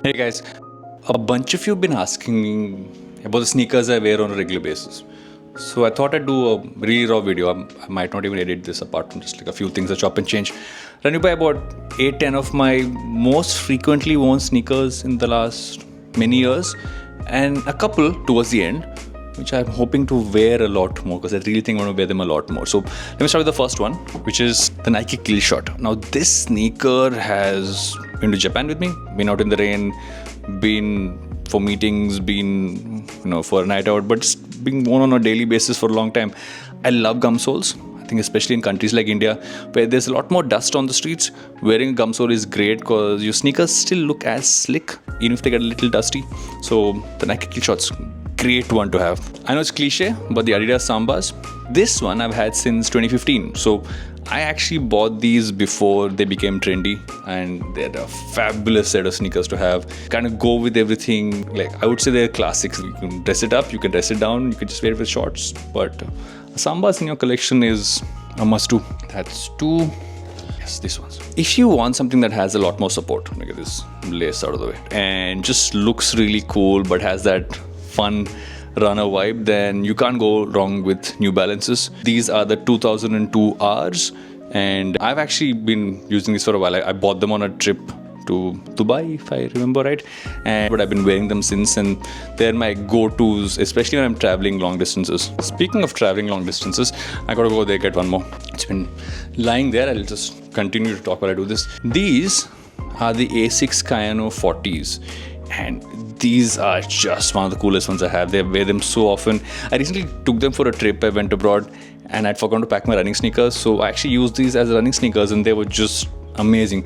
Hey guys, a bunch of you have been asking me about the sneakers I wear on a regular basis. So I thought I'd do a really raw video. I might not even edit this apart from just like a few things I chop and change. Run you by about 8-10 of my most frequently worn sneakers in the last many years, and a couple towards the end, which I'm hoping to wear a lot more because I really think I want to wear them a lot more. So let me start with the first one, which is the Nike Killshot. Now this sneaker has been to Japan with me, been out in the rain, been for meetings, been for a night out, but it's being worn on a daily basis for a long time. I love gum soles. I think especially in countries like India, where there's a lot more dust on the streets, wearing a gum sole is great because your sneakers still look as slick, even if they get a little dusty. So the Nike Killshot's great one to have. I know it's cliche, but the Adidas Sambars, this one I've had since 2015. So I actually bought these before they became trendy, and they're a fabulous set of sneakers to have. Kind of go with everything. Like I would say they're classics. You can dress it up, you can dress it down, you can just wear it with shorts. But Sambars in your collection is a must-do. That's two. Yes, these ones. If you want something that has a lot more support, look at this lace out of the way, and just looks really cool but has that fun runner vibe, then you can't go wrong with New Balances. These are the 2002 Rs, and I've actually been using these for a while. I bought them on a trip to Dubai, if I remember right, but I've been wearing them since, and they're my go-tos, especially when I'm traveling long distances. Speaking of traveling long distances, I gotta go there, get one more. It's been lying there. I'll just continue to talk while I do this. These are the A6 Kano 40s, and these are just one of the coolest ones I have. I wear them so often. I recently took them for a trip. I went abroad and I'd forgotten to pack my running sneakers, so I actually used these as running sneakers, and they were just amazing.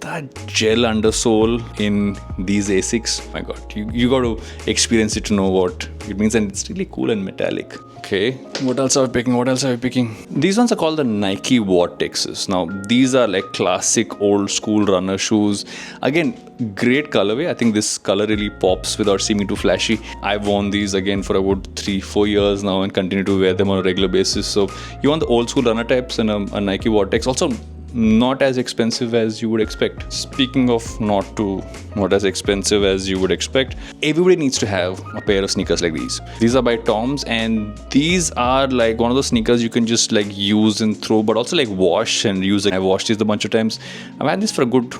That gel undersole in these A6, my god, you got to experience it to know what it means, and it's really cool and metallic. Okay, what else are we picking? These ones are called the Nike Vortexes. Now these are like classic old school runner shoes. Again, great colorway. I think this color really pops without seeming too flashy. I've worn these again for about 3-4 years now and continue to wear them on a regular basis. So you want the old school runner types and a Nike Vortex. Also not as expensive as you would expect. Speaking of not as expensive as you would expect, everybody needs to have a pair of sneakers like these. These are by Tom's, and these are like one of those sneakers you can just like use and throw, but also like wash and use. I've washed these a bunch of times. I've had this for a good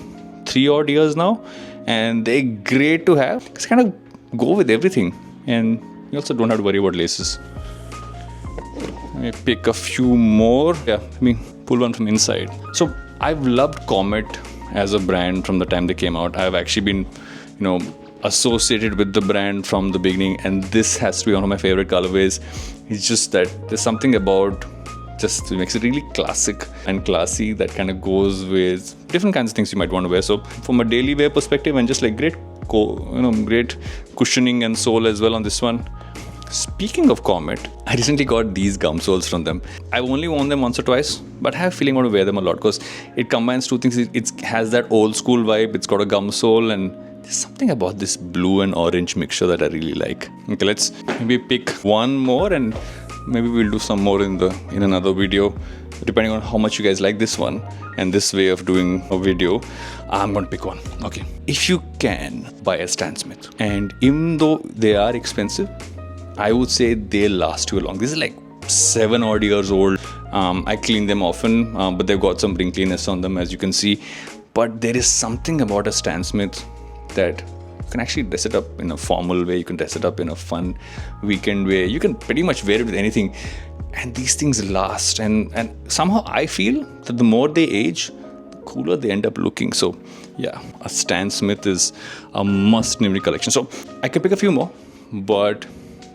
3 odd years now, and they're great to have. It's kind of go with everything, and you also don't have to worry about laces. Let me pick a few more. Yeah, let me pull one from inside. So I've loved Comet as a brand from the time they came out. I've actually been, associated with the brand from the beginning, and this has to be one of my favorite colorways. It's just that there's something about just makes it really classic and classy that kind of goes with different kinds of things you might want to wear. So from a daily wear perspective, and just like great cushioning and sole as well on this one. Speaking of Comet, I recently got these gum soles from them. I've only worn them once or twice, but I have a feeling I want to wear them a lot because it combines two things. It has that old school vibe, it's got a gum sole, and there's something about this blue and orange mixture that I really like. Okay, let's maybe pick one more, and maybe we'll do some more in another video, depending on how much you guys like this one and this way of doing a video. I'm going to pick one. Okay. If you can buy a Stan Smith, and even though they are expensive, I would say they last you long. This is like 7 odd years old. I clean them often, but they've got some wrinkliness on them, as you can see. But there is something about a Stan Smith that you can actually dress it up in a formal way. You can dress it up in a fun weekend way. You can pretty much wear it with anything. And these things last. And somehow I feel that the more they age, the cooler they end up looking. So yeah, a Stan Smith is a must in every collection. So I can pick a few more, but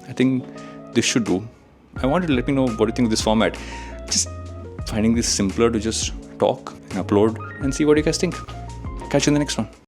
I think this should do. I want you to let me know what you think of this format. Just finding this simpler to just talk and upload and see what you guys think. Catch you in the next one.